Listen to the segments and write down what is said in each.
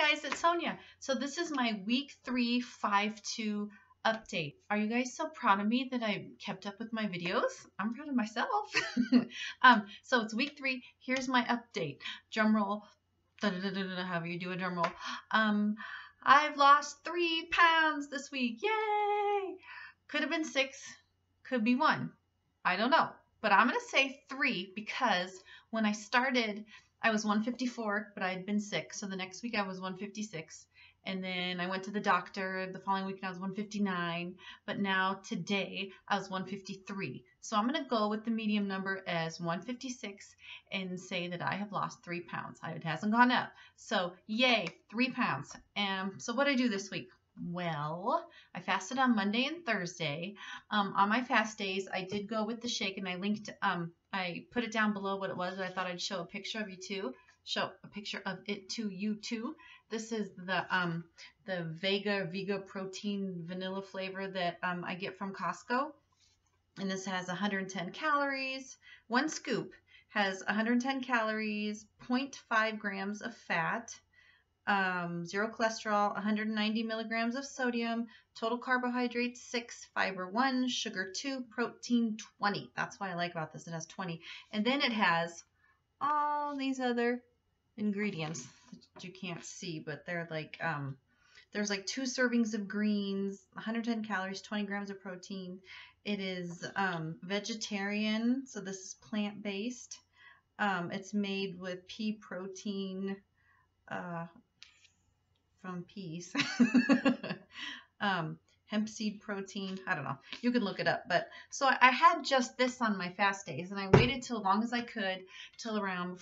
guys, it's Sonia. So this is my week 3 5-2 update. Are you guys so proud of me that I kept up with my videos? I'm proud of myself. So it's week 3. Here's my update. Drum roll. However you do a drum roll. I've lost 3 pounds this week. Yay! Could have been 6. Could be 1. I don't know. But I'm going to say 3 because when I started, I was 154, but I had been sick. So the next week I was 156. And then I went to the doctor the following week and I was 159. But now today I was 153. So I'm going to go with the medium number as 156 and say that I have lost 3 pounds. It hasn't gone up. So yay, 3 pounds. So what did I do this week? Well, I fasted on Monday and Thursday. On my fast days, I did go with the shake, and I linked. I put it down below what it was, but I thought I'd show a picture of it to you too. This is the Vega protein vanilla flavor that I get from Costco, and this has 110 calories. 1 scoop has 110 calories, 0.5 grams of fat. 0 cholesterol, 190 milligrams of sodium, total carbohydrates 6, fiber 1, sugar 2, protein 20. That's what I like about this. It has 20. And then it has all these other ingredients that you can't see, but they're like, there's like 2 servings of greens, 110 calories, 20 grams of protein. It is vegetarian, so this is plant-based. It's made with pea protein, from peas. Hemp seed protein. I don't know. You can look it up. But so I had just this on my fast days, and I waited till long as I could, till around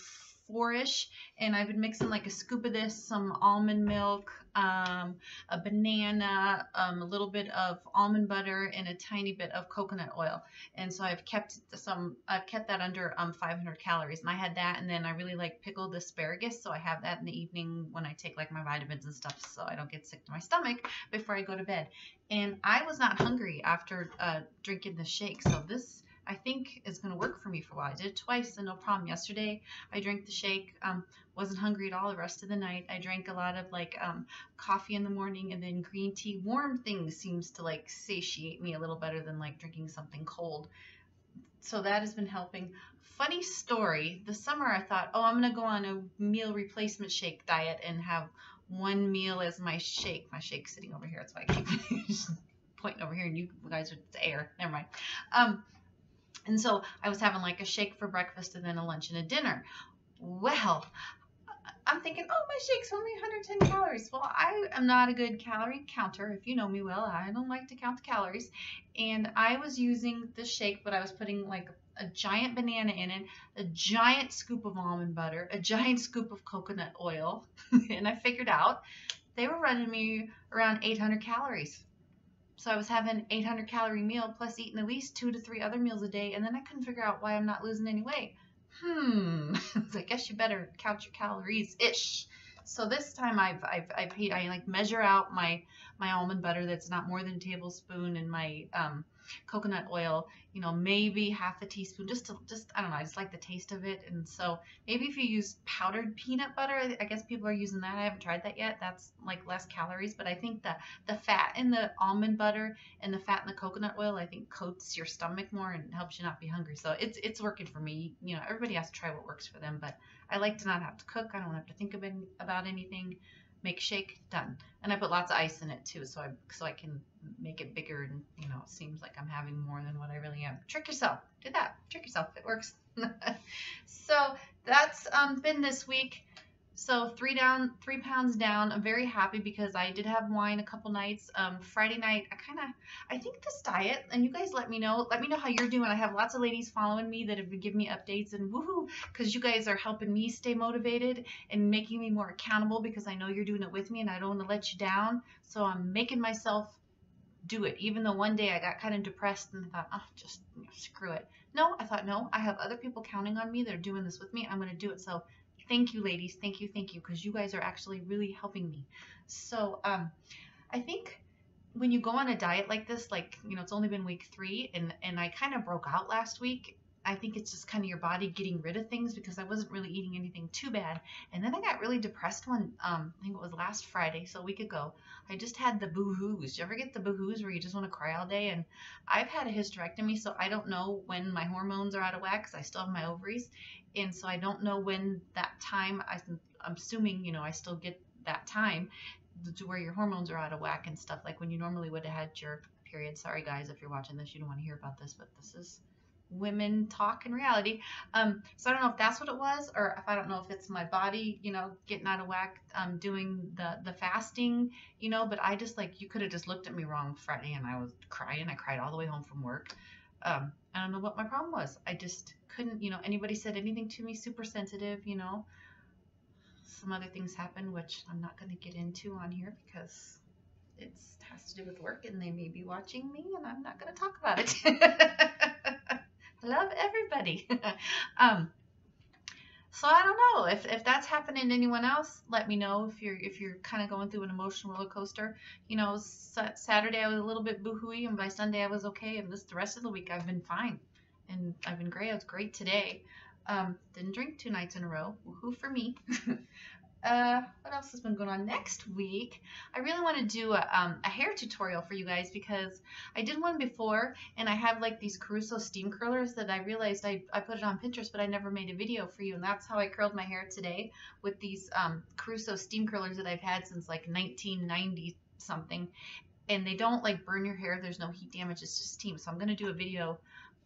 4-ish, and I've been mixing like a scoop of this, some almond milk, a banana, a little bit of almond butter, and a tiny bit of coconut oil. And so I've kept that under 500 calories, and I had that, and then I really like pickled asparagus, so I have that in the evening when I take like my vitamins and stuff, so I don't get sick to my stomach before I go to bed. And I was not hungry after drinking the shake, so this I think is going to work for me for a while. I did it twice and no problem. Yesterday I drank the shake, wasn't hungry at all the rest of the night. I drank a lot of like coffee in the morning, and then green tea. Warm things seems to like satiate me a little better than like drinking something cold. So that has been helping. Funny story, this summer I thought, oh, I'm going to go on a meal replacement shake diet and have 1 meal as my shake. My shake's sitting over here. That's why I keep pointing over here, and you guys are, it's air. Never mind. And so I was having like a shake for breakfast and then a lunch and a dinner. Well, I'm thinking, oh, my shake's only 110 calories. Well, I am not a good calorie counter. If you know me well, I don't like to count the calories. And I was using the shake, but I was putting like a giant banana in it, a giant scoop of almond butter, a giant scoop of coconut oil. And I figured out they were running me around 800 calories. So I was having 800 calorie meal plus eating at least 2 to 3 other meals a day, and then I couldn't figure out why I'm not losing any weight. So I guess you better count your calories ish. So this time I like measure out my almond butter that's not more than a tablespoon, and my coconut oil, you know, maybe half a teaspoon, just I don't know, I just like the taste of it. And so maybe if you use powdered peanut butter, I guess people are using that. I haven't tried that yet. That's like less calories, but I think the fat in the almond butter and the fat in the coconut oil, I think coats your stomach more and helps you not be hungry. So it's working for me. You know, everybody has to try what works for them, but I like to not have to cook. I don't have to think about anything. Make shake, done. And I put lots of ice in it too, so I can make it bigger, and you know, it seems like I'm having more than what I really am. Trick yourself. Do that. Trick yourself. It works. So that's been this week. So 3 pounds down. I'm very happy because I did have wine a couple nights. Friday night, I think this diet, and you guys let me know how you're doing. I have lots of ladies following me that have been giving me updates, and woohoo, because you guys are helping me stay motivated and making me more accountable, because I know you're doing it with me and I don't want to let you down. So I'm making myself do it, even though one day I got kind of depressed and thought, oh, just screw it. No, I thought, no, I have other people counting on me that are doing this with me. I'm going to do it. So thank you, ladies. Thank you, because you guys are actually really helping me. So I think when you go on a diet like this, like, you know, it's only been week 3, and I kind of broke out last week. I think it's just kind of your body getting rid of things, because I wasn't really eating anything too bad. And then I got really depressed one, I think it was last Friday, so a week ago. I just had the boo-hoos. Do you ever get the boo-hoos where you just want to cry all day? And I've had a hysterectomy, so I don't know when my hormones are out of whack, because I still have my ovaries. And so I don't know when that time, I'm assuming, you know, I still get that time to where your hormones are out of whack and stuff, like when you normally would have had your period. Sorry guys, if you're watching this, you don't want to hear about this, but this is women talk in reality. So I don't know if that's what it was, or if I don't know if it's my body, you know, getting out of whack, doing the fasting, you know. But I just, like, you could have just looked at me wrong Friday and I was crying. I cried all the way home from work. I don't know what my problem was. I just couldn't, you know, anybody said anything to me, super sensitive, you know. Some other things happened, which I'm not going to get into on here because it has to do with work and they may be watching me, and I'm not going to talk about it. I love everybody. So I don't know if that's happening to anyone else. Let me know if you're kind of going through an emotional roller coaster. You know, Saturday I was a little bit boohooey, and by Sunday I was okay, and the rest of the week I've been fine, and I've been great. I was great today. Didn't drink 2 nights in a row. Woohoo for me. What else has been going on? Next week, I really want to do a hair tutorial for you guys, because I did one before, and I have like these Caruso steam curlers that I realized I put it on Pinterest, but I never made a video for you, and that's how I curled my hair today, with these Caruso steam curlers that I've had since like 1990 something, and they don't like burn your hair. There's no heat damage, it's just steam. So I'm going to do a video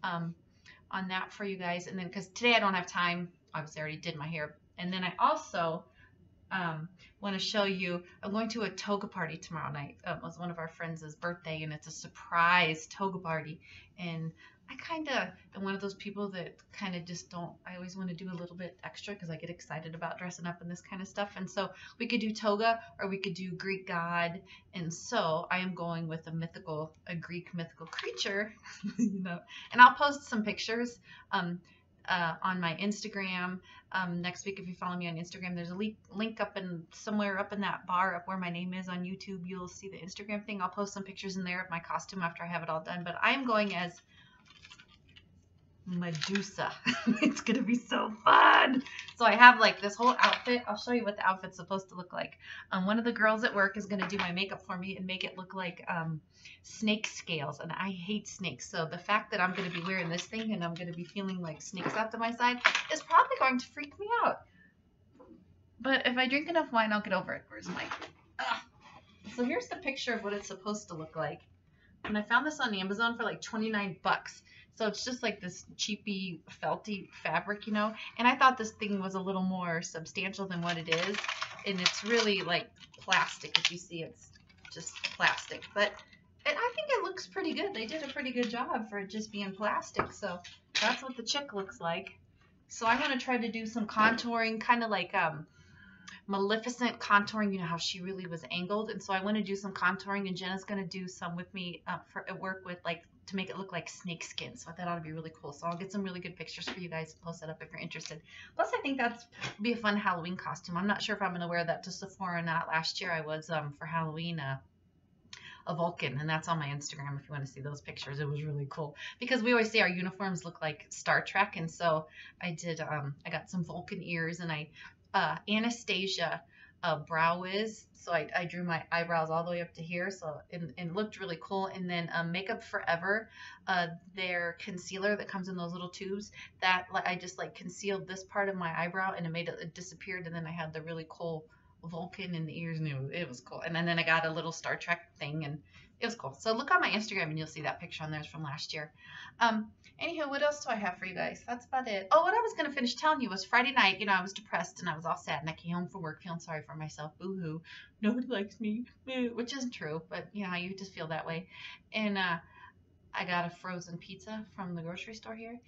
on that for you guys, and then because today I don't have time, obviously I already did my hair. And then I also want to show you, I'm going to a toga party tomorrow night. It was one of our friends' birthday, and it's a surprise toga party, and I kind of am one of those people that kind of just don't, I always want to do a little bit extra because I get excited about dressing up and this kind of stuff. And so we could do toga, or we could do Greek god, and so I am going with a Greek mythical creature. You know, and I'll post some pictures on my Instagram next week. If you follow me on Instagram, there's a link up in somewhere up in that bar up where my name is on YouTube. You'll see the Instagram thing. I'll post some pictures in there of my costume after I have it all done. But I am going as Medusa. It's gonna be so fun. So I have like this whole outfit. I'll show you what the outfit's supposed to look like. One of the girls at work is gonna do my makeup for me and make it look like snake scales, and I hate snakes, so the fact that I'm gonna be wearing this thing and I'm gonna be feeling like snakes out to my side is probably going to freak me out. But if I drink enough wine, I'll get over it. Where's my So here's the picture of what it's supposed to look like. And I found this on Amazon for like 29 bucks. So it's just like this cheapy, felty fabric, you know. And I thought this thing was a little more substantial than what it is. And it's really like plastic. If you see, it's just plastic. But I think it looks pretty good. They did a pretty good job for it just being plastic. So that's what the chick looks like. So I want to try to do some contouring, kind of like Maleficent contouring. You know how she really was angled. And so I want to do some contouring, and Jenna's going to do some with me for at work with like to make it look like snake skin. So I thought that ought to be really cool. So I'll get some really good pictures for you guys and post that up if you're interested. Plus, I think that'd be a fun Halloween costume. I'm not sure if I'm going to wear that to Sephora or not. Last year I was for Halloween a Vulcan, and that's on my Instagram if you want to see those pictures. It was really cool because we always say our uniforms look like Star Trek, and so I did I got some Vulcan ears, and I Anastasia brow wiz, so I drew my eyebrows all the way up to here, so and it looked really cool. And then Makeup Forever, their concealer that comes in those little tubes, that I just like concealed this part of my eyebrow, and it disappeared, and then I had the really cool Vulcan in the ears, and it was cool. And then I got a little Star Trek thing, and it was cool. So look on my Instagram and you'll see that picture on there. It's from last year. Anywho, what else do I have for you guys? That's about it. Oh, what I was going to finish telling you was Friday night, you know, I was depressed and I was all sad, and I came home from work feeling sorry for myself. Boo-hoo. Nobody likes me. Which isn't true, but you know, you just feel that way. And I got a frozen pizza from the grocery store here,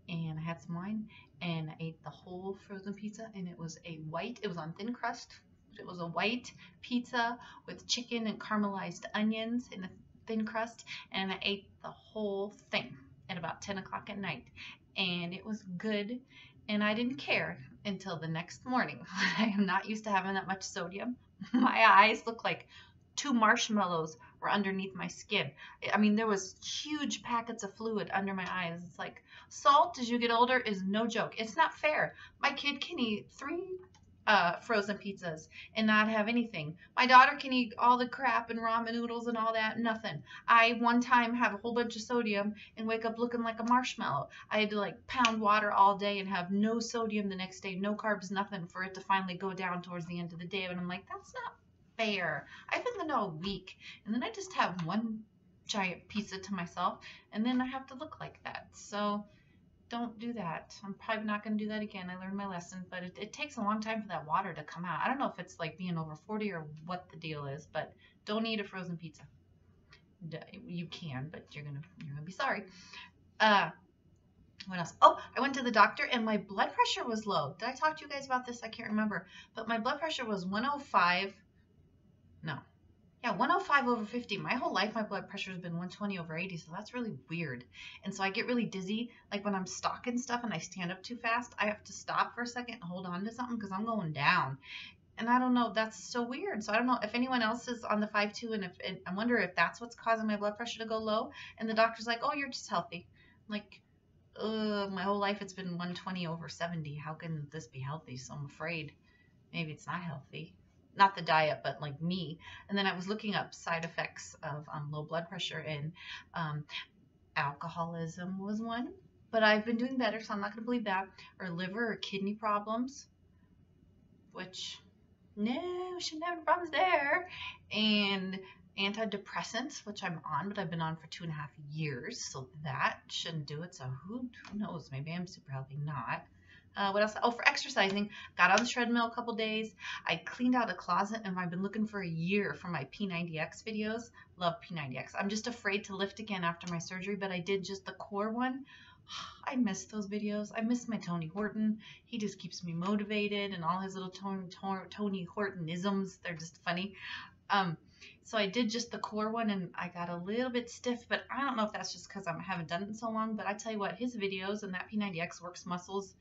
and I had some wine, and I ate the whole frozen pizza, and it was on thin crust. It was a white pizza with chicken and caramelized onions in a thin crust, and I ate the whole thing at about 10 o'clock at night, and it was good, and I didn't care until the next morning. I am not used to having that much sodium. My eyes look like 2 marshmallows were underneath my skin. I mean, there was huge packets of fluid under my eyes. It's like salt as you get older is no joke. It's not fair. My kid can eat 3 frozen pizzas and not have anything. My daughter can eat all the crap and ramen noodles and all that, nothing. I one time have a whole bunch of sodium and wake up looking like a marshmallow. I had to like pound water all day and have no sodium the next day, no carbs, nothing, for it to finally go down towards the end of the day. And I'm like, that's not fair. I've been there all week, and then I just have one giant pizza to myself, and then I have to look like that. So don't do that. I'm probably not going to do that again. I learned my lesson, but it takes a long time for that water to come out. I don't know if it's like being over 40 or what the deal is, but don't eat a frozen pizza. You can, but you're gonna be sorry. What else? Oh, I went to the doctor and my blood pressure was low. Did I talk to you guys about this? I can't remember, but my blood pressure was 105. No. Yeah, 105 over 50. My whole life, my blood pressure has been 120 over 80, so that's really weird. And so I get really dizzy. Like when I'm stalking stuff and I stand up too fast, I have to stop for a second and hold on to something because I'm going down. And I don't know, that's so weird. So I don't know if anyone else is on the 5'2", and I wonder if that's what's causing my blood pressure to go low. And the doctor's like, oh, you're just healthy. I'm like, my whole life it's been 120 over 70. How can this be healthy? So I'm afraid maybe it's not healthy. Not the diet, but like me. And then I was looking up side effects of low blood pressure, and alcoholism was one. But I've been doing better, so I'm not going to believe that. Or liver or kidney problems, which, no, shouldn't have any problems there. And antidepressants, which I'm on, but I've been on for 2.5 years, so that shouldn't do it. So who knows? Maybe I'm super healthy. Not. What else? Oh, for exercising, got on the treadmill a couple days. I cleaned out a closet, and I've been looking for a year for my P90X videos. Love P90X. I'm just afraid to lift again after my surgery, but I did just the core one. I miss those videos. I miss my Tony Horton. He just keeps me motivated, and all his little Tony Hortonisms. They're just funny. So I did just the core one, and I got a little bit stiff, but I don't know if that's just because I haven't done it in so long. But I tell you what, his videos and that P90X works muscles.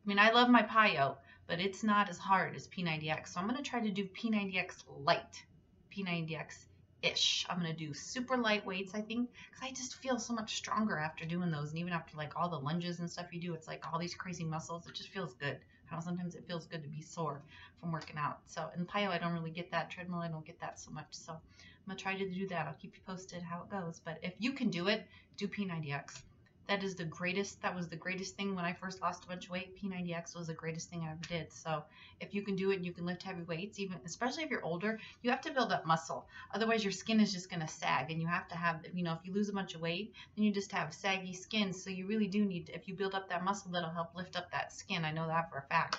I mean, I love my Pio, but it's not as hard as P90X. So I'm going to try to do P90X light, P90X-ish. I'm going to do super light weights, I think, because I just feel so much stronger after doing those. And even after like all the lunges and stuff you do, it's like all these crazy muscles. It just feels good. I know sometimes it feels good to be sore from working out. So in Pio, I don't really get that. Treadmill, I don't get that so much. So I'm going to try to do that. I'll keep you posted how it goes. But if you can do it, do P90X. That is the greatest. That was the greatest thing when I first lost a bunch of weight. P90X was the greatest thing I ever did. So if you can do it, you can lift heavy weights, even especially if you're older, you have to build up muscle. Otherwise, your skin is just going to sag, and you have to have, if you lose a bunch of weight, then you just have saggy skin. So you really do need to, if you build up that muscle, that'll help lift up that skin. I know that for a fact.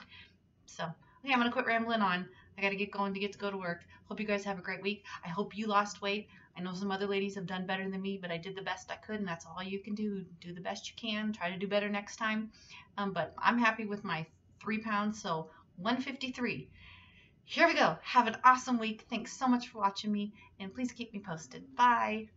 So, okay, I'm going to quit rambling on. I got to get going to go to work. Hope you guys have a great week. I hope you lost weight. I know some other ladies have done better than me, but I did the best I could, and that's all you can do. Do the best you can. Try to do better next time. But I'm happy with my 3 pounds, so 153. Here we go. Have an awesome week. Thanks so much for watching me, and please keep me posted. Bye.